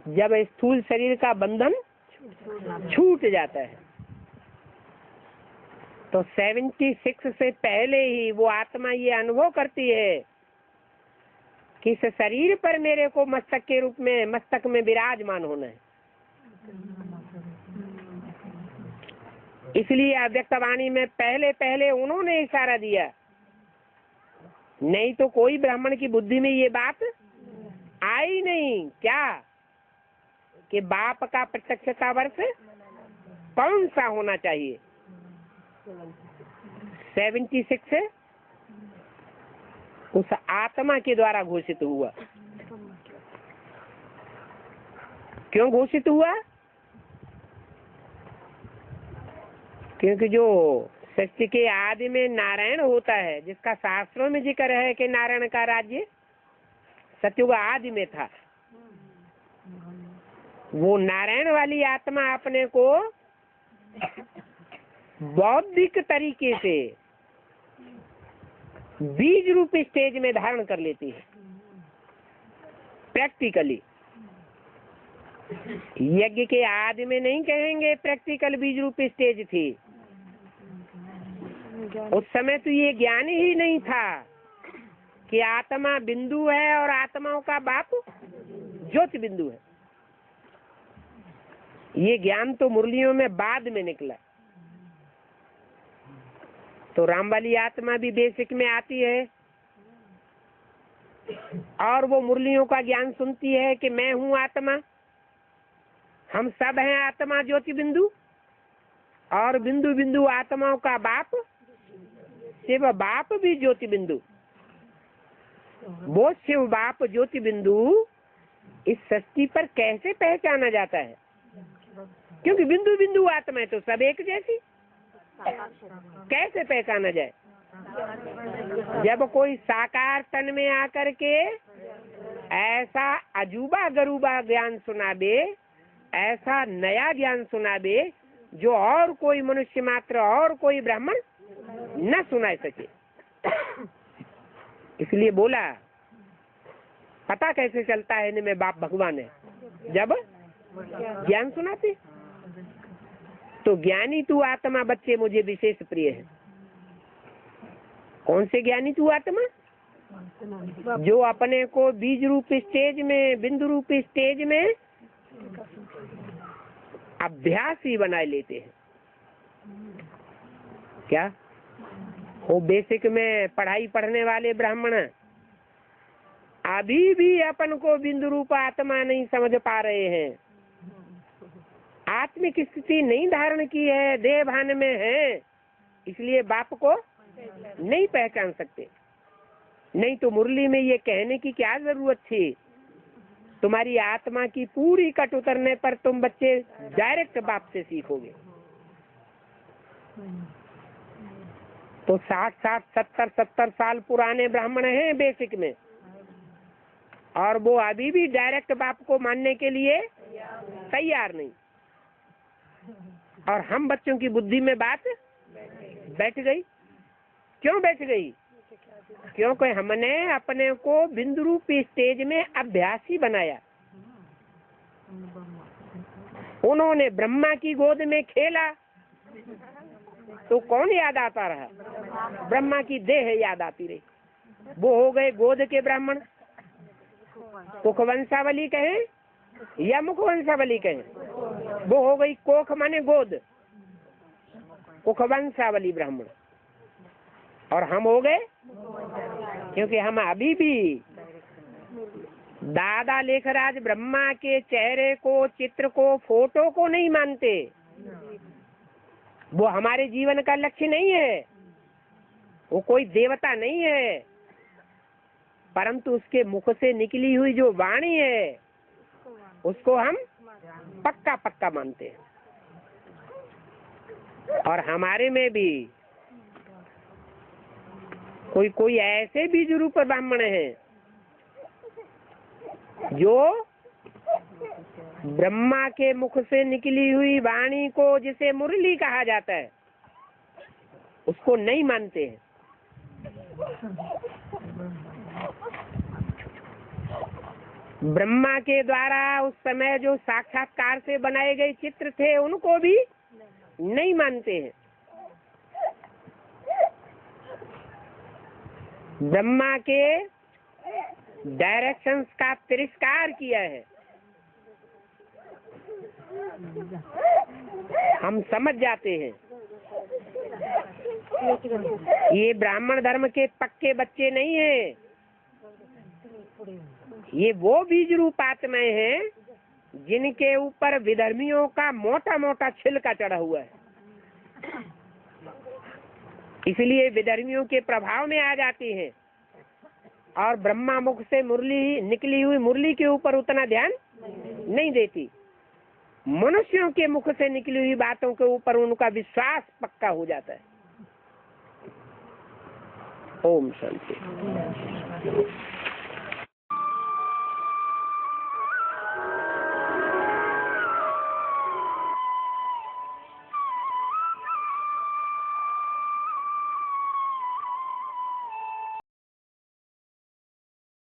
जब स्थूल शरीर का बंधन छूट जाता है। तो 76 से पहले ही वो आत्मा ये अनुभव करती है कि इस शरीर पर मेरे को मस्तक के रूप में, मस्तक में विराजमान होना है। इसलिए अव्यक्त वाणी में पहले पहले उन्होंने इशारा दिया, नहीं तो कोई ब्राह्मण की बुद्धि में ये बात आई नहीं। क्या? कि बाप का प्रत्यक्षता वर्ष कौन सा होना चाहिए? 76 उस आत्मा के द्वारा घोषित हुआ। क्यों घोषित हुआ? क्योंकि जो सृष्टि के आदि में नारायण होता है, जिसका शास्त्रों में जिक्र है कि नारायण का राज्य सतयुग आदि में था। वो नारायण वाली आत्मा अपने को बौद्धिक तरीके से बीज रूप स्टेज में धारण कर लेती है। प्रैक्टिकली यज्ञ के आदि में नहीं कहेंगे प्रैक्टिकल बीज रूप स्टेज थी। उस समय तो ये ज्ञान ही नहीं था कि आत्मा बिंदु है और आत्माओं का बाप ज्योति बिंदु है। ये ज्ञान तो मुरलियों में बाद में निकला। तो राम वाली आत्मा भी बेसिक में आती है और वो मुरलियों का ज्ञान सुनती है कि मैं हूँ आत्मा, हम सब हैं आत्मा ज्योति बिंदु, और बिंदु बिंदु आत्माओं का बाप शिव बाप भी ज्योति बिंदु। वो शिव बाप ज्योति बिंदु इस सृष्टि पर कैसे पहचाना जाता है? क्योंकि बिंदु बिंदु आत्मा है तो सब एक जैसी, कैसे पहचाना जाए? जब कोई साकार तन में आकर के ऐसा अजूबा गरूबा ज्ञान सुना दे, ऐसा नया ज्ञान सुना दे जो और कोई मनुष्य मात्र और कोई ब्राह्मण न सुना सके। इसलिए बोला पता कैसे चलता है इनमें बाप भगवान है? जब ज्ञान सुनाते। तो ज्ञानी तू आत्मा बच्चे मुझे विशेष प्रिय है। कौन से ज्ञानी तू आत्मा? जो अपने को बीज रूप स्टेज में, बिंदु रूप स्टेज में अभ्यास ही बनाए लेते हैं। क्या वो बेसिक में पढ़ाई पढ़ने वाले ब्राह्मण अभी भी अपन को बिंदु रूप आत्मा नहीं समझ पा रहे हैं, आत्मिक स्थिति नहीं धारण की है, देह भान में है, इसलिए बाप को नहीं पहचान सकते। नहीं तो मुरली में ये कहने की क्या जरूरत थी? तुम्हारी आत्मा की पूरी कट उतरने पर तुम बच्चे डायरेक्ट बाप से सीखोगे। तो 60-60, 70-70 साल पुराने ब्राह्मण हैं बेसिक में, और वो अभी भी डायरेक्ट बाप को मानने के लिए तैयार नहीं। और हम बच्चों की बुद्धि में बात बैठ गई। क्यों बैठ गई? क्योंकि हमने अपने को बिंदु रूप स्टेज में अभ्यासी बनाया। उन्होंने ब्रह्मा की गोद में खेला तो कौन याद आता रहा? ब्रह्मा की देह याद आती रही। वो हो गए गोद के ब्राह्मण। कुखवंशावली कहें या मुखवंशावली कहें, वो हो गई कोख माने गोद, कुखवंशावली ब्राह्मण। और हम हो गए क्योंकि हम अभी भी दादा लेखराज ब्रह्मा के चेहरे को, चित्र को, फोटो को नहीं मानते। वो हमारे जीवन का लक्ष्य नहीं है, वो कोई देवता नहीं है, परंतु उसके मुख से निकली हुई जो वाणी है उसको हम पक्का पक्का मानते हैं। और हमारे में भी कोई कोई ऐसे बीज रूप ब्राह्मण हैं जो ब्रह्मा के मुख से निकली हुई वाणी को, जिसे मुरली कहा जाता है, उसको नहीं मानते हैं। ब्रह्मा के द्वारा उस समय जो साक्षात्कार से बनाए गए चित्र थे उनको भी नहीं मानते हैं। ब्रह्मा के डायरेक्शंस का तिरस्कार किया है। हम समझ जाते हैं ये ब्राह्मण धर्म के पक्के बच्चे नहीं हैं, ये वो बीज रूप आत्माएं हैं जिनके ऊपर विधर्मियों का मोटा मोटा छिलका चढ़ा हुआ है। इसलिए विधर्मियों के प्रभाव में आ जाती हैं और ब्रह्मा मुख से मुरली निकली हुई मुरली के ऊपर उतना ध्यान नहीं देती। मनुष्यों के मुख से निकली हुई बातों के ऊपर उनका विश्वास पक्का हो जाता है। ओम शांति।